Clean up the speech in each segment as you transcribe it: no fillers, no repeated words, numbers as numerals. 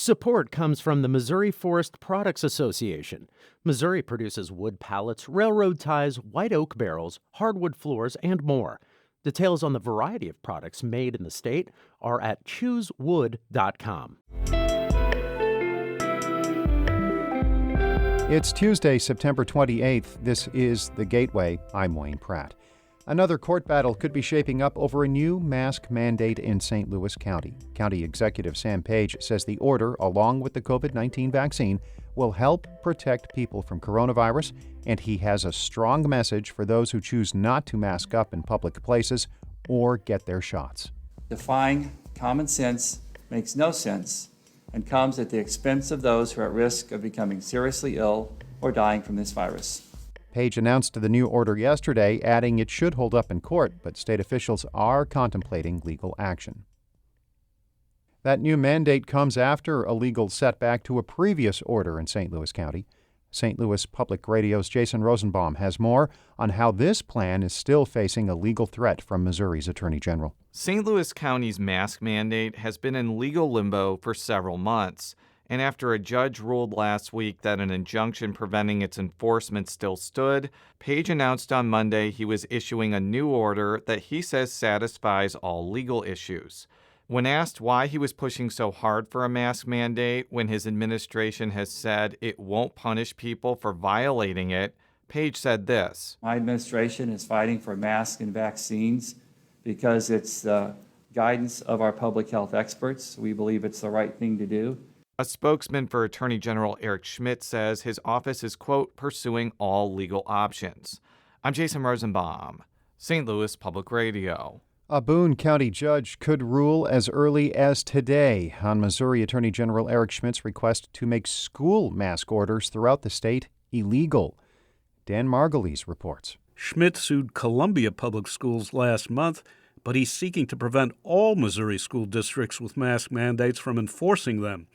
Support comes from the Missouri Forest Products Association. Missouri produces wood pallets, railroad ties, white oak barrels, hardwood floors, and more. Details on the variety of products made in the state are at choosewood.com. It's Tuesday, September 28th. This is The Gateway. I'm Wayne Pratt. Another court battle could be shaping up over a new mask mandate in St. Louis County. County Executive Sam Page says the order, along with the COVID-19 vaccine, will help protect people from coronavirus, and he has a strong message for those who choose not to mask up in public places or get their shots. Defying common sense makes no sense and comes at the expense of those who are at risk of becoming seriously ill or dying from this virus. Page announced the new order yesterday, adding it should hold up in court, but state officials are contemplating legal action. That new mandate comes after a legal setback to a previous order in St. Louis County. St. Louis Public Radio's Jason Rosenbaum has more on how this plan is still facing a legal threat from Missouri's Attorney General. St. Louis County's mask mandate has been in legal limbo for several months. And after a judge ruled last week that an injunction preventing its enforcement still stood, Page announced on Monday he was issuing a new order that he says satisfies all legal issues. When asked why he was pushing so hard for a mask mandate when his administration has said it won't punish people for violating it, Page said this. My administration is fighting for masks and vaccines because it's the guidance of our public health experts. We believe it's the right thing to do. A spokesman for Attorney General Eric Schmidt says his office is, quote, pursuing all legal options. I'm Jason Rosenbaum, St. Louis Public Radio. A Boone County judge could rule as early as today on Missouri Attorney General Eric Schmidt's request to make school mask orders throughout the state illegal. Dan Margulies reports. Schmidt sued Columbia Public Schools last month, but he's seeking to prevent all Missouri school districts with mask mandates from enforcing them.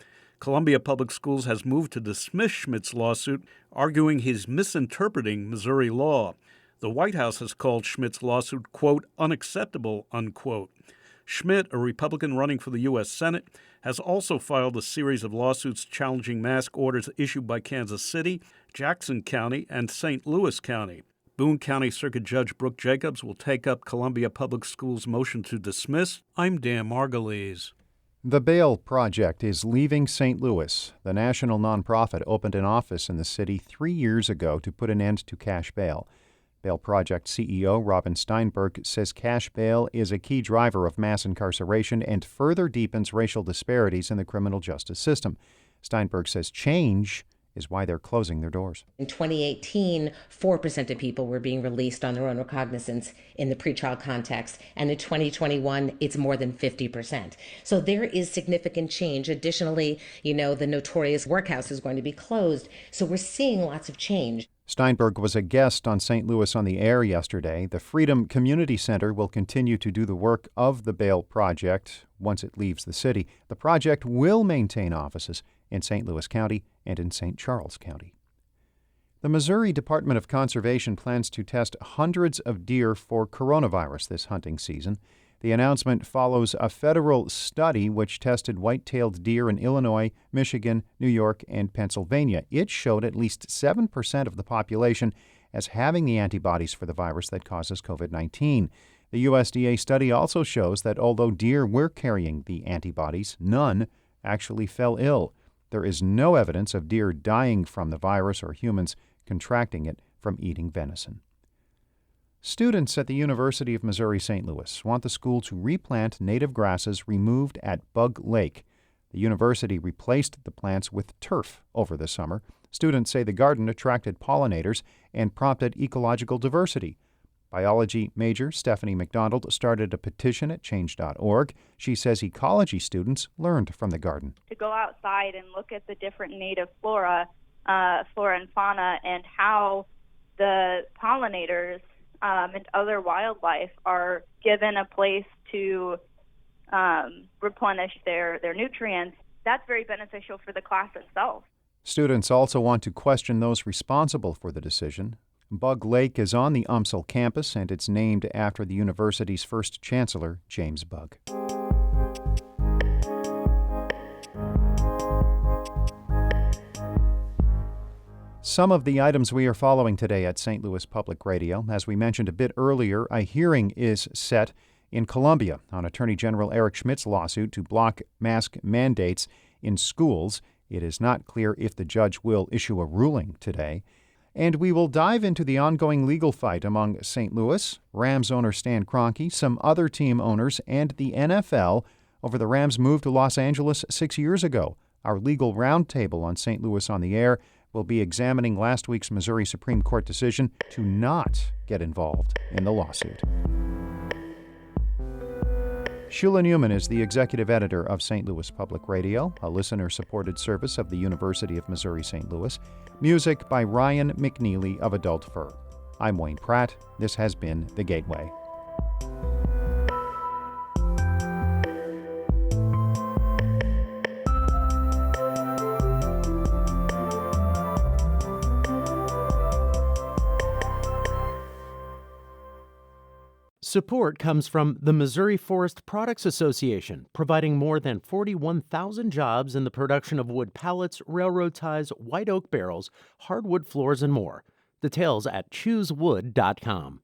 Columbia Public Schools has moved to dismiss Schmidt's lawsuit, arguing he's misinterpreting Missouri law. The White House has called Schmidt's lawsuit, quote, unacceptable, unquote. Schmidt, a Republican running for the U.S. Senate, has also filed a series of lawsuits challenging mask orders issued by Kansas City, Jackson County, and St. Louis County. Boone County Circuit Judge Brooke Jacobs will take up Columbia Public Schools' motion to dismiss. I'm Dan Margulies. The Bail Project is leaving St. Louis. The national nonprofit opened an office in the city 3 years ago to put an end to cash bail. Bail Project CEO Robin Steinberg says cash bail is a key driver of mass incarceration and further deepens racial disparities in the criminal justice system. Steinberg says change is why they're closing their doors. In 2018, 4% of people were being released on their own recognizance in the pretrial context, and in 2021, it's more than 50%. So there is significant change. Additionally, the notorious workhouse is going to be closed, so we're seeing lots of change. Steinberg was a guest on St. Louis on the Air yesterday. The Freedom Community Center will continue to do the work of the Bail Project once it leaves the city. The project will maintain offices in St. Louis County and in St. Charles County. The Missouri Department of Conservation plans to test hundreds of deer for coronavirus this hunting season. The announcement follows a federal study which tested white-tailed deer in Illinois, Michigan, New York, and Pennsylvania. It showed at least 7% of the population as having the antibodies for the virus that causes COVID-19. The USDA study also shows that although deer were carrying the antibodies, none actually fell ill. There is no evidence of deer dying from the virus or humans contracting it from eating venison. Students at the University of Missouri-St. Louis want the school to replant native grasses removed at Bug Lake. The university replaced the plants with turf over the summer. Students say the garden attracted pollinators and prompted ecological diversity. Biology major Stephanie McDonald started a petition at change.org. She says ecology students learned from the garden. To go outside and look at the different native flora and fauna, and how the pollinators and other wildlife are given a place to replenish their nutrients, that's very beneficial for the class itself. Students also want to question those responsible for the decision. Bug Lake is on the UMSL campus, and it's named after the university's first chancellor, James Bug. Some of the items we are following today at St. Louis Public Radio. As we mentioned a bit earlier, a hearing is set in Columbia on Attorney General Eric Schmidt's lawsuit to block mask mandates in schools. It is not clear if the judge will issue a ruling today. And we will dive into the ongoing legal fight among St. Louis, Rams owner Stan Kroenke, some other team owners, and the NFL over the Rams' move to Los Angeles 6 years ago. Our legal roundtable on St. Louis on the Air will be examining last week's Missouri Supreme Court decision to not get involved in the lawsuit. Shula Newman is the executive editor of St. Louis Public Radio, a listener-supported service of the University of Missouri-St. Louis. Music by Ryan McNeely of Adult Fur. I'm Wayne Pratt. This has been The Gateway. Support comes from the Missouri Forest Products Association, providing more than 41,000 jobs in the production of wood pallets, railroad ties, white oak barrels, hardwood floors, and more. Details at choosewood.com.